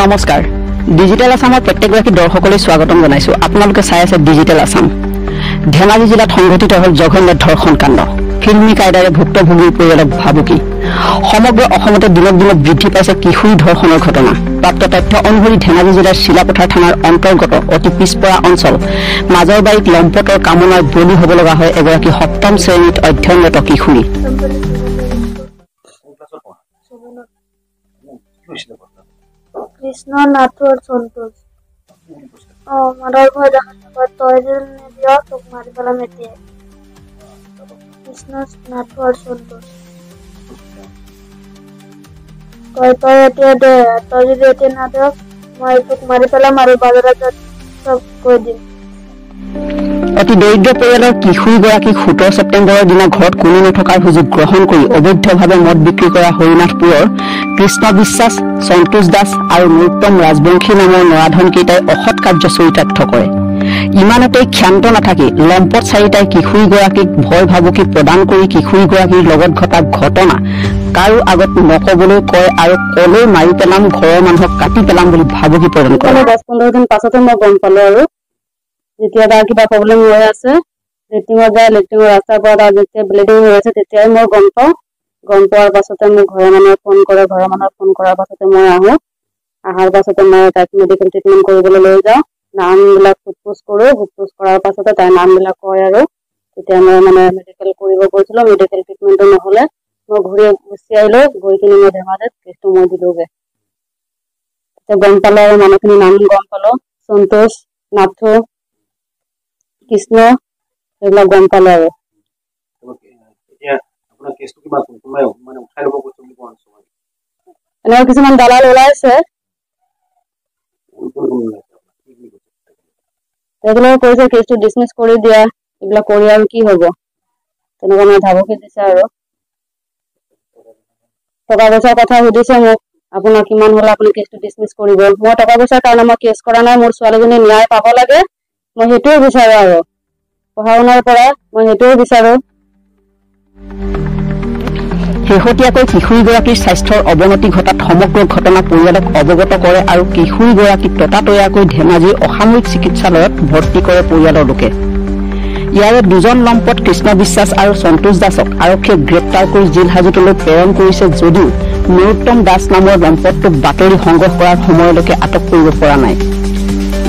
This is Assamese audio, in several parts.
নমস্কাৰ ডিজিটেল আসামৰ প্ৰত্যেকগৰাকী দৰ্শকলৈ স্বাগতম জনাইছো আপোনালোকে চাই আছে ডিজিটেল আসাম ধেমাজি জিলাত সংঘটিত হ'ল জঘন্য ধৰ্ষণ কাণ্ড ফিল্মি কায়দাৰে ভুক্তভোগীৰ পৰিয়ালক ভাবুকি সমগ্ৰ অসমতে দিনক দিনে বৃদ্ধি পাইছে কিশোৰী ধৰ্ষণৰ ঘটনা প্ৰাপ্ত তথ্য অনুসৰি ধেমাজি জিলাৰ শিলাপথাৰ থানাৰ অন্তৰ্গত অতি পিছপৰা অঞ্চল মাজৰবাৰীত লম্পটৰ কামনাৰ বলি হ'ব লগা হয় এগৰাকী সপ্তম শ্ৰেণীত অধ্যয়নৰত কিশোৰী কৃষ্ণ নাথৰ সন্তোষ মাৰৰ ভয় দেখা তই যে নিদিয় তোক মাৰি পেলাম এতিয়া কৃষ্ণ নাথৰ সন্তোষ তই এতিয়া দে তই যদি এতিয়া না দিয় মই তোক মাৰি পেলাম আৰু বাজাৰত চব কৈ দিম অতি দৰিদ্ৰ পৰিয়ালৰ কিশোৰীগৰাকীক 17 ছেপ্টেম্বৰৰ দিনা ঘৰত কোনো নথকাৰ সুযোগ গ্ৰহণ কৰি অবৈধভাৱে মদ বিক্ৰী কৰা হৰিনাথপুৰৰ কৃষ্ণ বিশ্বাস সন্তোষ দাস আৰু নৃত্যম ৰাজবংশী নামৰ নৰাধন কেইটাই অসৎ কাৰ্য চৰিতাৰ্থ কৰে ইমানতেই ক্ষান্ত নাথাকি লম্পট চাৰিটাই কিশোৰীগৰাকীক ভয় ভাবুকি প্ৰদান কৰি কিশোৰীগৰাকীৰ লগত ঘটা ঘটনা কাৰো আগত নকবলৈ কয় আৰু কলৈ মাৰি পেলাম ঘৰৰ মানুহক কাটি পেলাম বুলি ভাবুকি প্ৰদান কৰে 10-15 দিন পাছতে মই গম পালো আৰু যেতিয়া তাৰ কিবা প্ৰব্লেম হৈ আছে লেট্ৰিনৰ ৰাস্তাৰ পৰা যেতিয়া ব্লিডিং হৈ আছে তেতিয়াই মই গম পোৱাৰ পাছতে মোক ঘৰৰ মানুহে ফোন কৰাৰ পাছতে মই আহাৰ পাছতে মই তাক মেডিকেল ট্ৰিটমেণ্ট কৰিবলৈ লৈ যাওঁ নামবিলাক সোধপোছ কৰাৰ পাছতে তাৰ নামবিলাক কয় আৰু তেতিয়া মই মানে মেডিকেল কৰিব গৈছিলো মেডিকেল ট্ৰিটমেণ্টটো নহ'লে মই ঘূৰি গুচি আহিলো গৈ কিনে মই ধেমাজিত কেছটো মই দিলোগে তেতিয়া গম পালো আৰু মানুহখিনি নাম গম পালো সন্তোষ নাথু কৃষ্ণ এইবিলাক গম পালো আৰু এনেকুৱা কিছুমান দালাল ওলাইছে এইবিলাক কৈছে কেছটো ডিছমিছ কৰি দিয়া এইবিলাক কৰি আৰু কি হ'ব তেনেকুৱা মানে ভাবুকি দিছে আৰু টকা পইচাৰ কথা সুধিছে মোক আপোনাৰ কিমান হ'লে আপুনি কেছটো ডিছমিছ কৰিব মই টকা পইচাৰ কাৰণে মই কেছ কৰা নাই মোৰ ছোৱালীজনী ন্যায় পাব লাগে মই সেইটোৱে বিচাৰো আৰু পঢ়া শুনাৰ পৰা মই সেইটোৱে বিচাৰো শেহতীয়াকৈ কিশোৰীগৰাকীৰ স্বাস্থ্যৰ অৱনতি ঘটাত সমগ্ৰ ঘটনা পৰিয়ালক অৱগত কৰে আৰু কিশোৰীগৰাকীক ততাতৈয়াকৈ ধেমাজিৰ অসামৰিক চিকিৎসালয়ত ভৰ্তি কৰে পৰিয়ালৰ লোকে ইয়াৰে দুজন লম্পট কৃষ্ণ বিশ্বাস আৰু সন্তোষ দাসক আৰক্ষীয়ে গ্ৰেপ্তাৰ কৰি জেল হাজতলৈ প্ৰেৰণ কৰিছে যদিও নৰোত্তম দাস নামৰ লম্পটটোক বাতৰি সংগ্ৰহ কৰাৰ সময়লৈকে আটক কৰিব পৰা নাই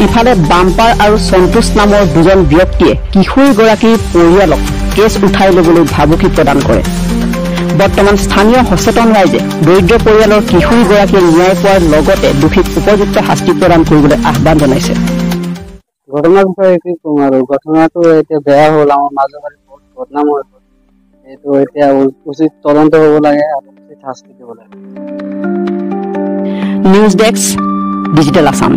ইফালে বাম্পাৰ আৰু সন্তোষ নামৰ দুজন ব্যক্তিয়ে কিশোৰীগৰাকীৰ পৰিয়ালক কেছ উঠাই ল'বলৈ ভাবুকি প্ৰদান কৰে বৰ্তমান স্থানীয় সচেতন ৰাইজে দৰিদ্ৰ পৰিয়ালৰ কিশোৰীগৰাকীয়ে ন্যায় পোৱাৰ লগতে দোষীক উপযুক্ত শাস্তি প্ৰদান কৰিবলৈ আহ্বান জনাইছে ঘটনাৰ বিষয়ে কি কম আৰু ঘটনাটো এতিয়া বেয়া হ'ল আমাৰ মাজৰবাৰী বহুত বদনাম হৈ গ'ল এইটো এতিয়া উচিত তদন্ত হ'ব লাগে আৰু উচিত শাস্তি দিব লাগে নিউজ ডেস্ক ডিজিটেল আসাম